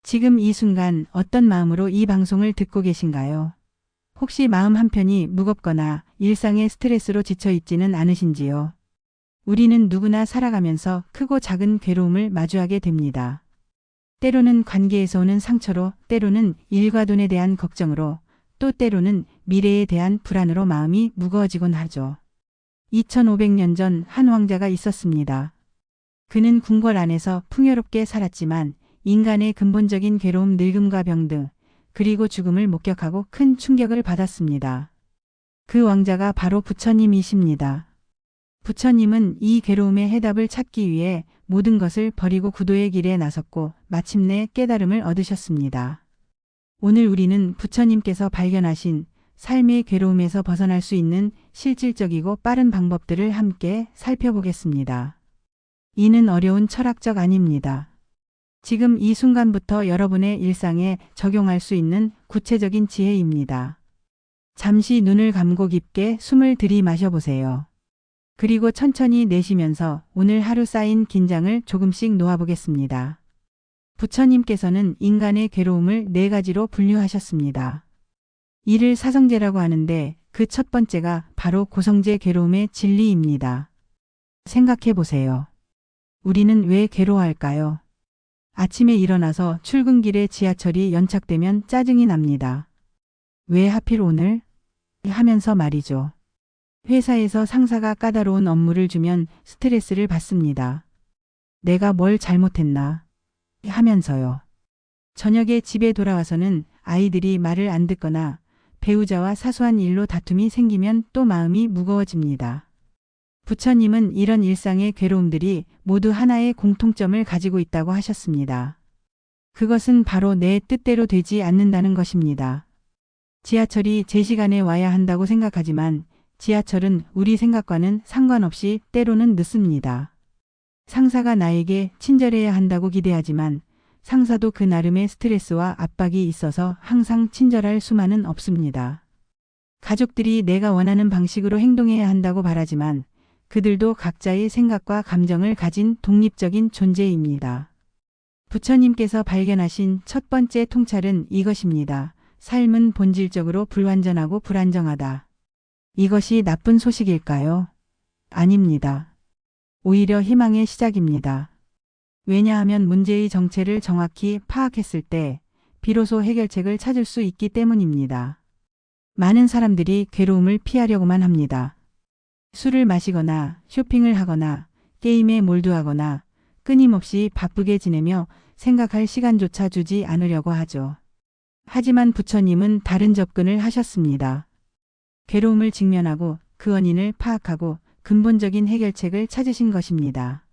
지금 이 순간 어떤 마음으로 이 방송을 듣고 계신가요? 혹시 마음 한편이 무겁거나 일상의 스트레스로 지쳐 있지는 않으신지요? 우리는 누구나 살아가면서 크고 작은 괴로움을 마주하게 됩니다. 때로는 관계에서 오는 상처로, 때로는 일과 돈에 대한 걱정으로, 또 때로는 미래에 대한 불안으로 마음이 무거워지곤 하죠. 2500년 전 한 왕자가 있었습니다. 그는 궁궐 안에서 풍요롭게 살았지만 인간의 근본적인 괴로움, 늙음과 병 등, 그리고 죽음을 목격하고 큰 충격을 받았습니다. 그 왕자가 바로 부처님이십니다. 부처님은 이 괴로움의 해답을 찾기 위해 모든 것을 버리고 구도의 길에 나섰고 마침내 깨달음을 얻으셨습니다. 오늘 우리는 부처님께서 발견하신 삶의 괴로움에서 벗어날 수 있는 실질적이고 빠른 방법들을 함께 살펴보겠습니다. 이는 어려운 철학적 아닙니다. 지금 이 순간부터 여러분의 일상에 적용할 수 있는 구체적인 지혜입니다. 잠시 눈을 감고 깊게 숨을 들이마셔 보세요. 그리고 천천히 내쉬면서 오늘 하루 쌓인 긴장을 조금씩 놓아보겠습니다. 부처님께서는 인간의 괴로움을 4가지로 분류하셨습니다. 이를 사성제라고 하는데 그 첫 번째가 바로 고성제 괴로움의 진리입니다. 생각해 보세요. 우리는 왜 괴로워할까요? 아침에 일어나서 출근길에 지하철이 연착되면 짜증이 납니다. 왜 하필 오늘? 하면서 말이죠. 회사에서 상사가 까다로운 업무를 주면 스트레스를 받습니다. 내가 뭘 잘못했나? 하면서요. 저녁에 집에 돌아와서는 아이들이 말을 안 듣거나 배우자와 사소한 일로 다툼이 생기면 또 마음이 무거워집니다. 부처님은 이런 일상의 괴로움들이 모두 하나의 공통점을 가지고 있다고 하셨습니다. 그것은 바로 내 뜻대로 되지 않는다는 것입니다. 지하철이 제 시간에 와야 한다고 생각하지만 지하철은 우리 생각과는 상관없이 때로는 늦습니다. 상사가 나에게 친절해야 한다고 기대하지만 상사도 그 나름의 스트레스와 압박이 있어서 항상 친절할 수만은 없습니다. 가족들이 내가 원하는 방식으로 행동해야 한다고 바라지만 그들도 각자의 생각과 감정을 가진 독립적인 존재입니다. 부처님께서 발견하신 첫 번째 통찰은 이것입니다. 삶은 본질적으로 불완전하고 불안정하다. 이것이 나쁜 소식일까요? 아닙니다. 오히려 희망의 시작입니다. 왜냐하면 문제의 정체를 정확히 파악했을 때 비로소 해결책을 찾을 수 있기 때문입니다. 많은 사람들이 괴로움을 피하려고만 합니다. 술을 마시거나 쇼핑을 하거나 게임에 몰두하거나 끊임없이 바쁘게 지내며 생각할 시간조차 주지 않으려고 하죠. 하지만 부처님은 다른 접근을 하셨습니다. 괴로움을 직면하고 그 원인을 파악하고 근본적인 해결책을 찾으신 것입니다.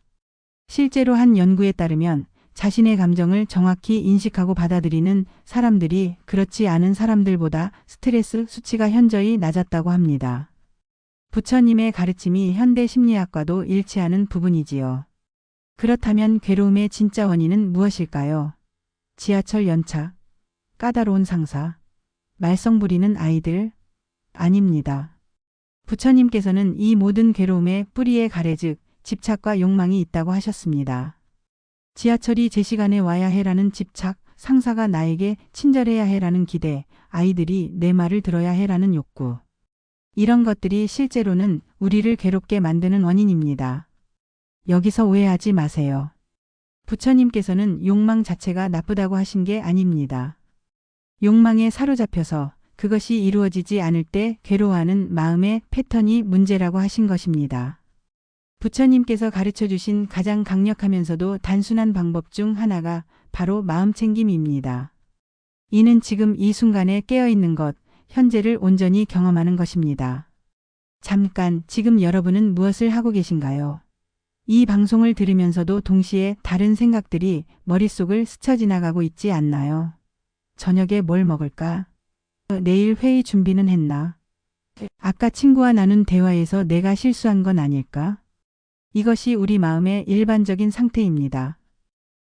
실제로 한 연구에 따르면 자신의 감정을 정확히 인식하고 받아들이는 사람들이 그렇지 않은 사람들보다 스트레스 수치가 현저히 낮았다고 합니다. 부처님의 가르침이 현대 심리학과도 일치하는 부분이지요. 그렇다면 괴로움의 진짜 원인은 무엇일까요? 지하철 연착, 까다로운 상사, 말썽 부리는 아이들? 아닙니다. 부처님께서는 이 모든 괴로움의 뿌리에 가래 즉 집착과 욕망이 있다고 하셨습니다. 지하철이 제 시간에 와야 해라는 집착, 상사가 나에게 친절해야 해라는 기대, 아이들이 내 말을 들어야 해라는 욕구. 이런 것들이 실제로는 우리를 괴롭게 만드는 원인입니다. 여기서 오해하지 마세요. 부처님께서는 욕망 자체가 나쁘다고 하신 게 아닙니다. 욕망에 사로잡혀서 그것이 이루어지지 않을 때 괴로워하는 마음의 패턴이 문제라고 하신 것입니다. 부처님께서 가르쳐 주신 가장 강력하면서도 단순한 방법 중 하나가 바로 마음챙김입니다. 이는 지금 이 순간에 깨어있는 것, 현재를 온전히 경험하는 것입니다. 잠깐, 지금 여러분은 무엇을 하고 계신가요? 이 방송을 들으면서도 동시에 다른 생각들이 머릿속을 스쳐 지나가고 있지 않나요? 저녁에 뭘 먹을까? 내일 회의 준비는 했나? 아까 친구와 나눈 대화에서 내가 실수한 건 아닐까? 이것이 우리 마음의 일반적인 상태입니다.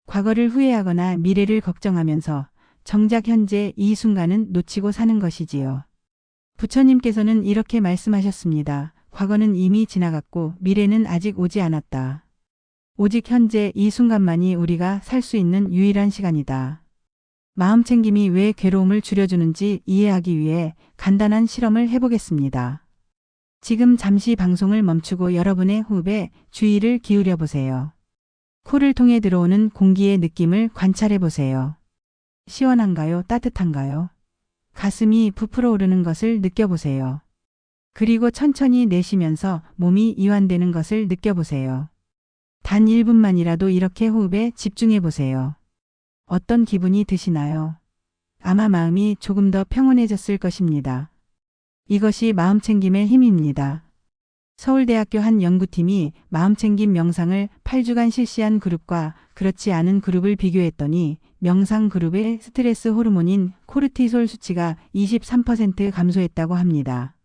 과거를 후회하거나 미래를 걱정하면서 정작 현재 이 순간은 놓치고 사는 것이지요. 부처님께서는 이렇게 말씀하셨습니다. 과거는 이미 지나갔고 미래는 아직 오지 않았다. 오직 현재 이 순간만이 우리가 살 수 있는 유일한 시간이다. 마음 챙김이 왜 괴로움을 줄여주는지 이해하기 위해 간단한 실험을 해보겠습니다. 지금 잠시 방송을 멈추고 여러분의 호흡에 주의를 기울여 보세요. 코를 통해 들어오는 공기의 느낌을 관찰해 보세요. 시원한가요? 따뜻한가요? 가슴이 부풀어 오르는 것을 느껴보세요. 그리고 천천히 내쉬면서 몸이 이완되는 것을 느껴보세요. 단 1분만이라도 이렇게 호흡에 집중해 보세요. 어떤 기분이 드시나요? 아마 마음이 조금 더 평온해졌을 것입니다. 이것이 마음챙김의 힘입니다. 서울대학교 한 연구팀이 마음챙김 명상을 8주간 실시한 그룹과 그렇지 않은 그룹을 비교했더니 명상 그룹의 스트레스 호르몬인 코르티솔 수치가 23% 감소했다고 합니다.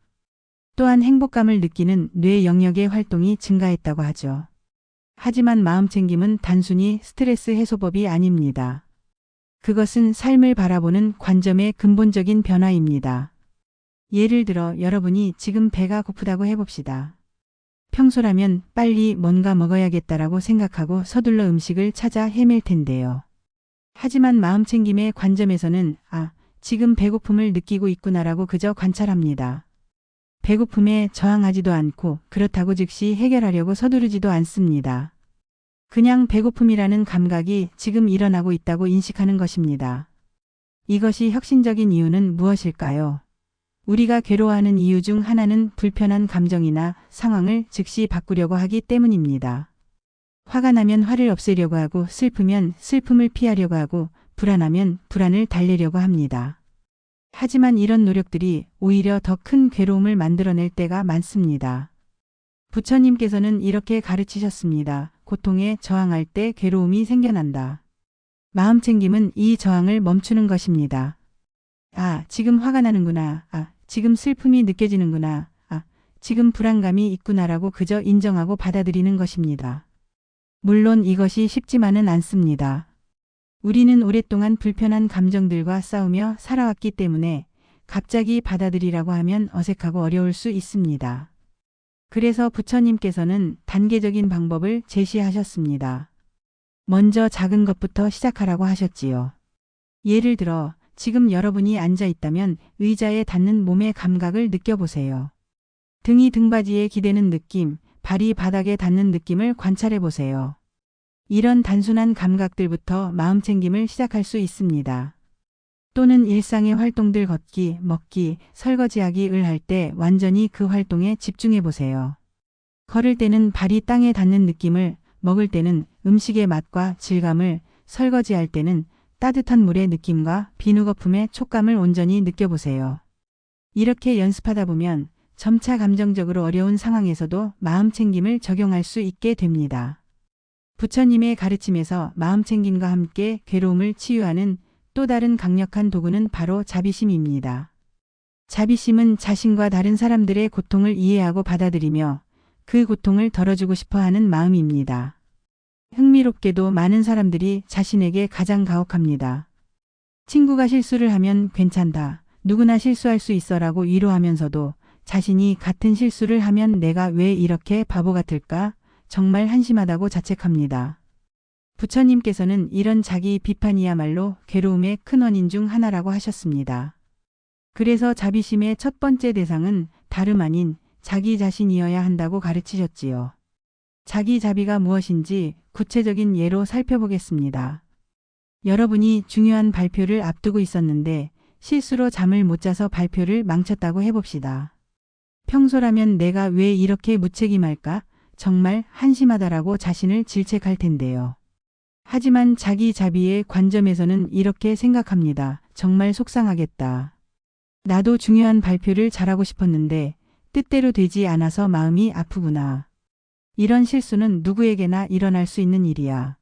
또한 행복감을 느끼는 뇌 영역의 활동이 증가했다고 하죠. 하지만 마음챙김은 단순히 스트레스 해소법이 아닙니다. 그것은 삶을 바라보는 관점의 근본적인 변화입니다. 예를 들어 여러분이 지금 배가 고프다고 해봅시다. 평소라면 빨리 뭔가 먹어야겠다라고 생각하고 서둘러 음식을 찾아 헤맬 텐데요. 하지만 마음챙김의 관점에서는 지금 배고픔을 느끼고 있구나라고 그저 관찰합니다. 배고픔에 저항하지도 않고 그렇다고 즉시 해결하려고 서두르지도 않습니다. 그냥 배고픔이라는 감각이 지금 일어나고 있다고 인식하는 것입니다. 이것이 혁신적인 이유는 무엇일까요? 우리가 괴로워하는 이유 중 하나는 불편한 감정이나 상황을 즉시 바꾸려고 하기 때문입니다. 화가 나면 화를 없애려고 하고 슬프면 슬픔을 피하려고 하고 불안하면 불안을 달래려고 합니다. 하지만 이런 노력들이 오히려 더 큰 괴로움을 만들어낼 때가 많습니다. 부처님께서는 이렇게 가르치셨습니다. 고통에 저항할 때 괴로움이 생겨난다. 마음챙김은 이 저항을 멈추는 것입니다. 지금 화가 나는구나. 지금 슬픔이 느껴지는구나. 지금 불안감이 있구나라고 그저 인정하고 받아들이는 것입니다. 물론 이것이 쉽지만은 않습니다. 우리는 오랫동안 불편한 감정들과 싸우며 살아왔기 때문에 갑자기 받아들이라고 하면 어색하고 어려울 수 있습니다. 그래서 부처님께서는 단계적인 방법을 제시하셨습니다. 먼저 작은 것부터 시작하라고 하셨지요. 예를 들어 지금 여러분이 앉아 있다면 의자에 닿는 몸의 감각을 느껴보세요. 등이 등받이에 기대는 느낌, 발이 바닥에 닿는 느낌을 관찰해 보세요. 이런 단순한 감각들부터 마음챙김을 시작할 수 있습니다. 또는 일상의 활동들 걷기, 먹기, 설거지하기를 할 때 완전히 그 활동에 집중해 보세요. 걸을 때는 발이 땅에 닿는 느낌을, 먹을 때는 음식의 맛과 질감을, 설거지할 때는 따뜻한 물의 느낌과 비누거품의 촉감을 온전히 느껴보세요. 이렇게 연습하다 보면 점차 감정적으로 어려운 상황에서도 마음챙김을 적용할 수 있게 됩니다. 부처님의 가르침에서 마음챙김과 함께 괴로움을 치유하는 또 다른 강력한 도구는 바로 자비심입니다. 자비심은 자신과 다른 사람들의 고통을 이해하고 받아들이며 그 고통을 덜어주고 싶어 하는 마음입니다. 흥미롭게도 많은 사람들이 자신에게 가장 가혹합니다. 친구가 실수를 하면 괜찮다. 누구나 실수할 수 있어라고 위로하면서도 자신이 같은 실수를 하면 내가 왜 이렇게 바보 같을까? 정말 한심하다고 자책합니다. 부처님께서는 이런 자기 비판이야말로 괴로움의 큰 원인 중 하나라고 하셨습니다. 그래서 자비심의 첫 번째 대상은 다름 아닌 자기 자신이어야 한다고 가르치셨지요. 자기 자비가 무엇인지 구체적인 예로 살펴보겠습니다. 여러분이 중요한 발표를 앞두고 있었는데 실수로 잠을 못 자서 발표를 망쳤다고 해봅시다. 평소라면 내가 왜 이렇게 무책임할까? 정말 한심하다라고 자신을 질책할 텐데요. 하지만 자기 자비의 관점에서는 이렇게 생각합니다. 정말 속상하겠다. 나도 중요한 발표를 잘하고 싶었는데 뜻대로 되지 않아서 마음이 아프구나. 이런 실수는 누구에게나 일어날 수 있는 일이야.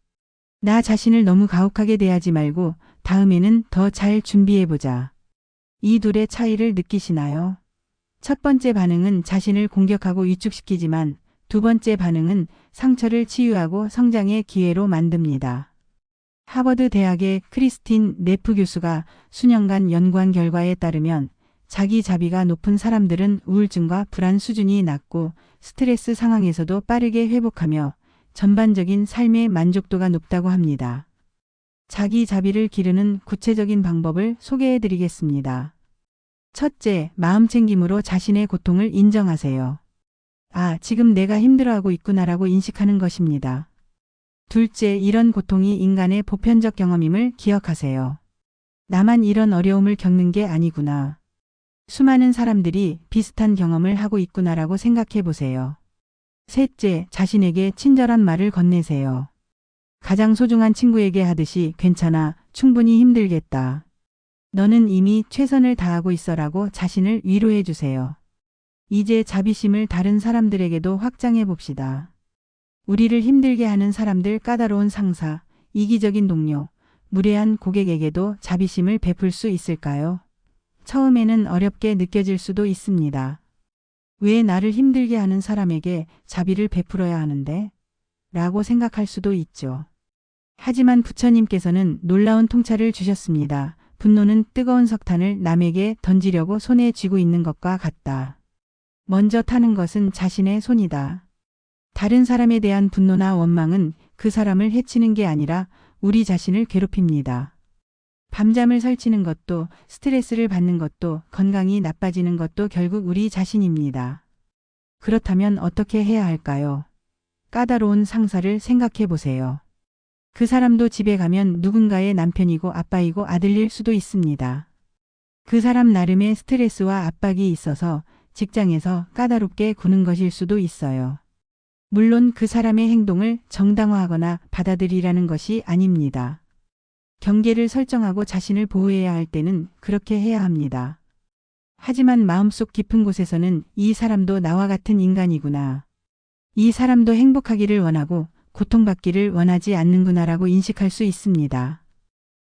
나 자신을 너무 가혹하게 대하지 말고 다음에는 더 잘 준비해보자. 이 둘의 차이를 느끼시나요? 첫 번째 반응은 자신을 공격하고 위축시키지만 두 번째 반응은 상처를 치유하고 성장의 기회로 만듭니다. 하버드 대학의 크리스틴 네프 교수가 수년간 연구한 결과에 따르면 자기 자비가 높은 사람들은 우울증과 불안 수준이 낮고 스트레스 상황에서도 빠르게 회복하며 전반적인 삶의 만족도가 높다고 합니다. 자기 자비를 기르는 구체적인 방법을 소개해 드리겠습니다. 첫째, 마음 챙김으로 자신의 고통을 인정하세요. 아, 지금 내가 힘들어하고 있구나라고 인식하는 것입니다. 둘째, 이런 고통이 인간의 보편적 경험임을 기억하세요. 나만 이런 어려움을 겪는 게 아니구나. 수많은 사람들이 비슷한 경험을 하고 있구나라고 생각해 보세요. 셋째, 자신에게 친절한 말을 건네세요. 가장 소중한 친구에게 하듯이 괜찮아, 충분히 힘들겠다. 너는 이미 최선을 다하고 있어라고 자신을 위로해 주세요. 이제 자비심을 다른 사람들에게도 확장해 봅시다. 우리를 힘들게 하는 사람들, 까다로운 상사, 이기적인 동료, 무례한 고객에게도 자비심을 베풀 수 있을까요? 처음에는 어렵게 느껴질 수도 있습니다. 왜 나를 힘들게 하는 사람에게 자비를 베풀어야 하는데? 라고 생각할 수도 있죠. 하지만 부처님께서는 놀라운 통찰을 주셨습니다. 분노는 뜨거운 석탄을 남에게 던지려고 손에 쥐고 있는 것과 같다. 먼저 타는 것은 자신의 손이다. 다른 사람에 대한 분노나 원망은 그 사람을 해치는 게 아니라 우리 자신을 괴롭힙니다. 밤잠을 설치는 것도, 스트레스를 받는 것도, 건강이 나빠지는 것도 결국 우리 자신입니다. 그렇다면 어떻게 해야 할까요? 까다로운 상사를 생각해 보세요. 그 사람도 집에 가면 누군가의 남편이고 아빠이고 아들일 수도 있습니다. 그 사람 나름의 스트레스와 압박이 있어서 직장에서 까다롭게 구는 것일 수도 있어요. 물론 그 사람의 행동을 정당화하거나 받아들이라는 것이 아닙니다. 경계를 설정하고 자신을 보호해야 할 때는 그렇게 해야 합니다. 하지만 마음속 깊은 곳에서는 이 사람도 나와 같은 인간이구나. 이 사람도 행복하기를 원하고 고통받기를 원하지 않는구나라고 인식할 수 있습니다.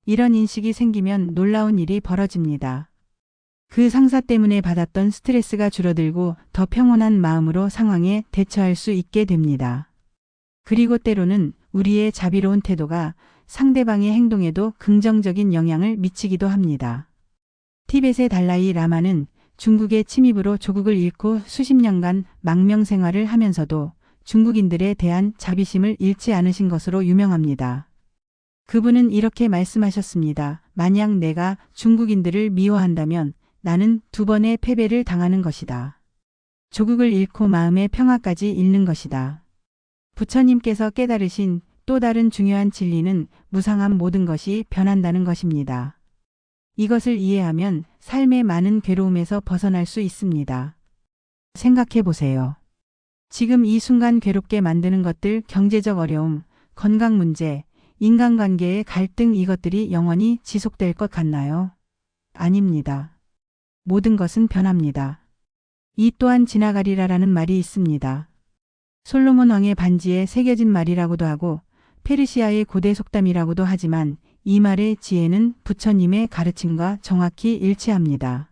이런 인식이 생기면 놀라운 일이 벌어집니다. 그 상사 때문에 받았던 스트레스가 줄어들고 더 평온한 마음으로 상황에 대처할 수 있게 됩니다. 그리고 때로는 우리의 자비로운 태도가 상대방의 행동에도 긍정적인 영향을 미치기도 합니다. 티벳의 달라이 라마는 중국의 침입으로 조국을 잃고 수십 년간 망명 생활을 하면서도 중국인들에 대한 자비심을 잃지 않으신 것으로 유명합니다. 그분은 이렇게 말씀하셨습니다. 만약 내가 중국인들을 미워한다면 나는 2번의 패배를 당하는 것이다. 조국을 잃고 마음의 평화까지 잃는 것이다. 부처님께서 깨달으신 또 다른 중요한 진리는 무상한 모든 것이 변한다는 것입니다. 이것을 이해하면 삶의 많은 괴로움에서 벗어날 수 있습니다. 생각해 보세요. 지금 이 순간 괴롭게 만드는 것들, 경제적 어려움, 건강 문제, 인간관계의 갈등, 이것들이 영원히 지속될 것 같나요? 아닙니다. 모든 것은 변합니다. 이 또한 지나가리라라는 말이 있습니다. 솔로몬 왕의 반지에 새겨진 말이라고도 하고 페르시아의 고대 속담이라고도 하지만 이 말의 지혜는 부처님의 가르침과 정확히 일치합니다.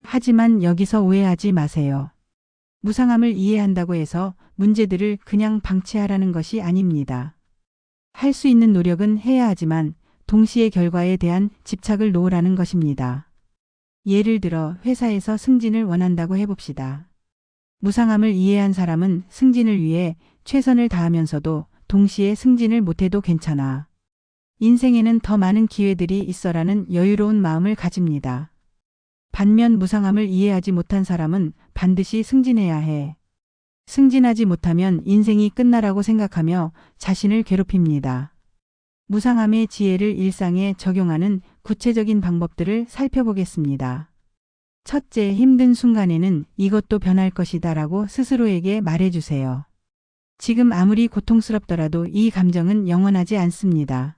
하지만 여기서 오해하지 마세요. 무상함을 이해한다고 해서 문제들을 그냥 방치하라는 것이 아닙니다. 할 수 있는 노력은 해야 하지만 동시에 결과에 대한 집착을 놓으라는 것입니다. 예를 들어 회사에서 승진을 원한다고 해봅시다. 무상함을 이해한 사람은 승진을 위해 최선을 다하면서도 동시에 승진을 못해도 괜찮아. 인생에는 더 많은 기회들이 있어라는 여유로운 마음을 가집니다. 반면 무상함을 이해하지 못한 사람은 반드시 승진해야 해. 승진하지 못하면 인생이 끝나라고 생각하며 자신을 괴롭힙니다. 무상함의 지혜를 일상에 적용하는 구체적인 방법들을 살펴보겠습니다. 첫째, 힘든 순간에는 이것도 변할 것이다 라고 스스로에게 말해주세요. 지금 아무리 고통스럽더라도 이 감정은 영원하지 않습니다.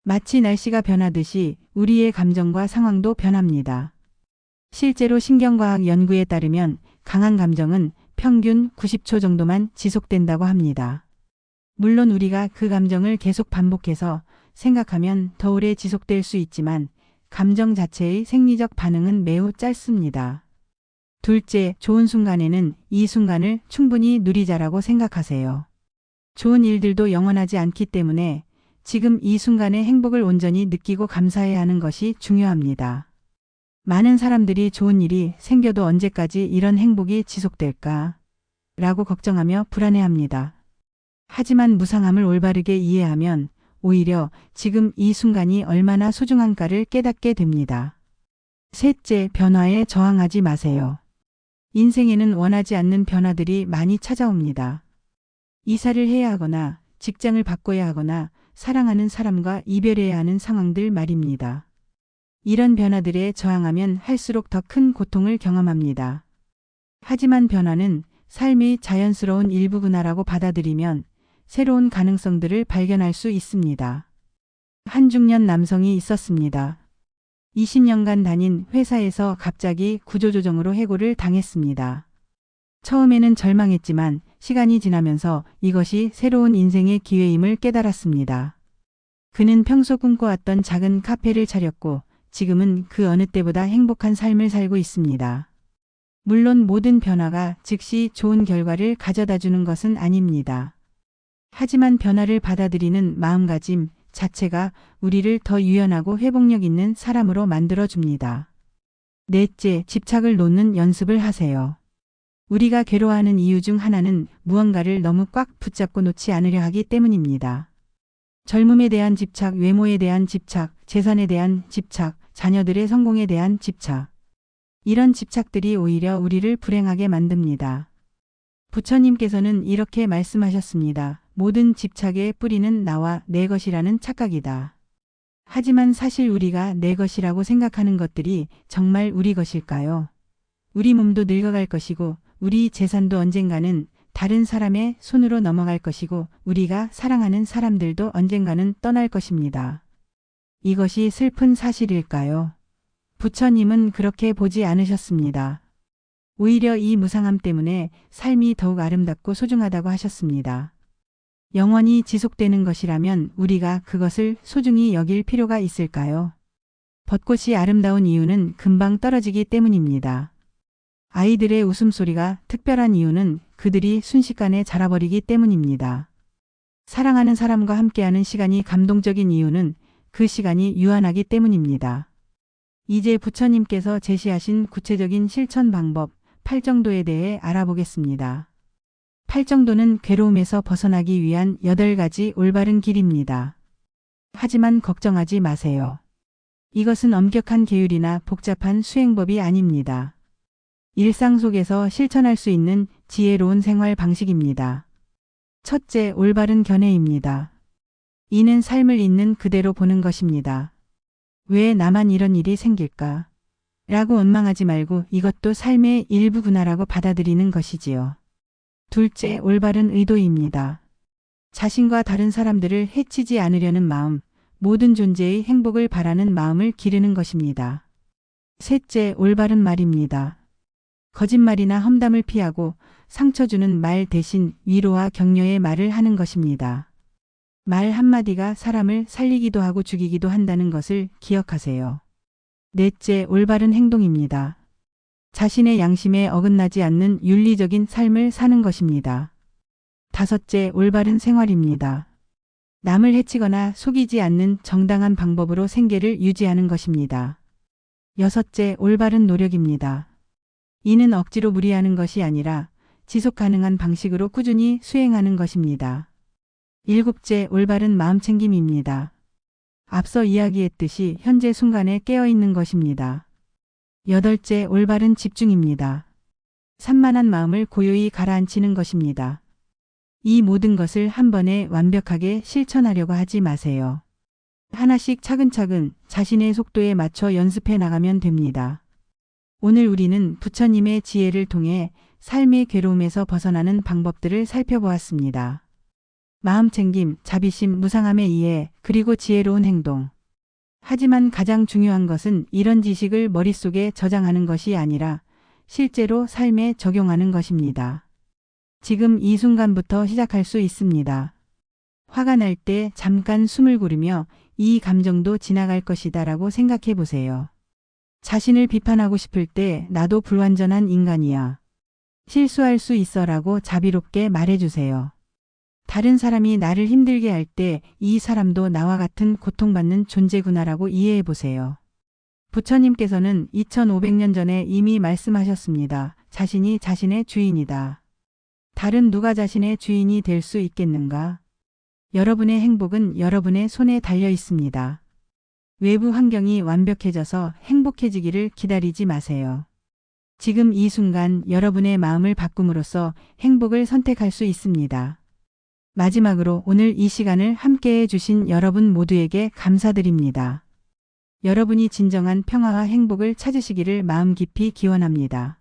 마치 날씨가 변하듯이 우리의 감정과 상황도 변합니다. 실제로 신경과학 연구에 따르면 강한 감정은 평균 90초 정도만 지속된다고 합니다. 물론 우리가 그 감정을 계속 반복해서 생각하면 더 오래 지속될 수 있지만 감정 자체의 생리적 반응은 매우 짧습니다. 둘째, 좋은 순간에는 이 순간을 충분히 누리자라고 생각하세요. 좋은 일들도 영원하지 않기 때문에 지금 이 순간의 행복을 온전히 느끼고 감사해야 하는 것이 중요합니다. 많은 사람들이 좋은 일이 생겨도 언제까지 이런 행복이 지속될까? 라고 걱정하며 불안해합니다. 하지만 무상함을 올바르게 이해하면 오히려 지금 이 순간이 얼마나 소중한가를 깨닫게 됩니다. 셋째, 변화에 저항하지 마세요. 인생에는 원하지 않는 변화들이 많이 찾아옵니다. 이사를 해야 하거나 직장을 바꿔야 하거나 사랑하는 사람과 이별해야 하는 상황들 말입니다. 이런 변화들에 저항하면 할수록 더 큰 고통을 경험합니다. 하지만 변화는 삶의 자연스러운 일부구나라고 받아들이면 새로운 가능성들을 발견할 수 있습니다. 한 중년 남성이 있었습니다. 20년간 다닌 회사에서 갑자기 구조조정으로 해고를 당했습니다. 처음에는 절망했지만 시간이 지나면서 이것이 새로운 인생의 기회임을 깨달았습니다. 그는 평소 꿈꿔왔던 작은 카페를 차렸고 지금은 그 어느 때보다 행복한 삶을 살고 있습니다. 물론 모든 변화가 즉시 좋은 결과를 가져다주는 것은 아닙니다. 하지만 변화를 받아들이는 마음가짐 자체가 우리를 더 유연하고 회복력 있는 사람으로 만들어줍니다. 넷째, 집착을 놓는 연습을 하세요. 우리가 괴로워하는 이유 중 하나는 무언가를 너무 꽉 붙잡고 놓지 않으려 하기 때문입니다. 젊음에 대한 집착, 외모에 대한 집착, 재산에 대한 집착, 자녀들의 성공에 대한 집착. 이런 집착들이 오히려 우리를 불행하게 만듭니다. 부처님께서는 이렇게 말씀하셨습니다. 모든 집착의 뿌리는 나와 내 것이라는 착각이다. 하지만 사실 우리가 내 것이라고 생각하는 것들이 정말 우리 것일까요? 우리 몸도 늙어갈 것이고 우리 재산도 언젠가는 다른 사람의 손으로 넘어갈 것이고 우리가 사랑하는 사람들도 언젠가는 떠날 것입니다. 이것이 슬픈 사실일까요? 부처님은 그렇게 보지 않으셨습니다. 오히려 이 무상함 때문에 삶이 더욱 아름답고 소중하다고 하셨습니다. 영원히 지속되는 것이라면 우리가 그것을 소중히 여길 필요가 있을까요? 벚꽃이 아름다운 이유는 금방 떨어지기 때문입니다. 아이들의 웃음소리가 특별한 이유는 그들이 순식간에 자라버리기 때문입니다. 사랑하는 사람과 함께하는 시간이 감동적인 이유는 그 시간이 유한하기 때문입니다. 이제 부처님께서 제시하신 구체적인 실천 방법 8정도에 대해 알아보겠습니다. 8정도는 괴로움에서 벗어나기 위한 8가지 올바른 길입니다. 하지만 걱정하지 마세요. 이것은 엄격한 계율이나 복잡한 수행법이 아닙니다. 일상 속에서 실천할 수 있는 지혜로운 생활 방식입니다. 첫째, 올바른 견해입니다. 이는 삶을 있는 그대로 보는 것입니다. 왜 나만 이런 일이 생길까? 라고 원망하지 말고 이것도 삶의 일부구나라고 받아들이는 것이지요. 둘째, 올바른 의도입니다. 자신과 다른 사람들을 해치지 않으려는 마음, 모든 존재의 행복을 바라는 마음을 기르는 것입니다. 셋째, 올바른 말입니다. 거짓말이나 험담을 피하고 상처 주는 말 대신 위로와 격려의 말을 하는 것입니다. 말 한마디가 사람을 살리기도 하고 죽이기도 한다는 것을 기억하세요. 넷째, 올바른 행동입니다. 자신의 양심에 어긋나지 않는 윤리적인 삶을 사는 것입니다. 다섯째, 올바른 생활입니다. 남을 해치거나 속이지 않는 정당한 방법으로 생계를 유지하는 것입니다. 여섯째, 올바른 노력입니다. 이는 억지로 무리하는 것이 아니라 지속 가능한 방식으로 꾸준히 수행하는 것입니다. 일곱째, 올바른 마음챙김입니다. 앞서 이야기했듯이 현재 순간에 깨어있는 것입니다. 여덟째, 올바른 집중입니다. 산만한 마음을 고요히 가라앉히는 것입니다. 이 모든 것을 한 번에 완벽하게 실천하려고 하지 마세요. 하나씩 차근차근 자신의 속도에 맞춰 연습해 나가면 됩니다. 오늘 우리는 부처님의 지혜를 통해 삶의 괴로움에서 벗어나는 방법들을 살펴보았습니다. 마음챙김, 자비심, 무상함의 이해, 그리고 지혜로운 행동. 하지만 가장 중요한 것은 이런 지식을 머릿속에 저장하는 것이 아니라 실제로 삶에 적용하는 것입니다. 지금 이 순간부터 시작할 수 있습니다. 화가 날 때 잠깐 숨을 고르며 이 감정도 지나갈 것이다 라고 생각해 보세요. 자신을 비판하고 싶을 때 나도 불완전한 인간이야. 실수할 수 있어 라고 자비롭게 말해주세요. 다른 사람이 나를 힘들게 할 때 이 사람도 나와 같은 고통받는 존재구나라고 이해해 보세요. 부처님께서는 2500년 전에 이미 말씀하셨습니다. 자신이 자신의 주인이다. 다른 누가 자신의 주인이 될 수 있겠는가? 여러분의 행복은 여러분의 손에 달려 있습니다. 외부 환경이 완벽해져서 행복해지기를 기다리지 마세요. 지금 이 순간 여러분의 마음을 바꿈으로써 행복을 선택할 수 있습니다. 마지막으로 오늘 이 시간을 함께해 주신 여러분 모두에게 감사드립니다. 여러분이 진정한 평화와 행복을 찾으시기를 마음 깊이 기원합니다.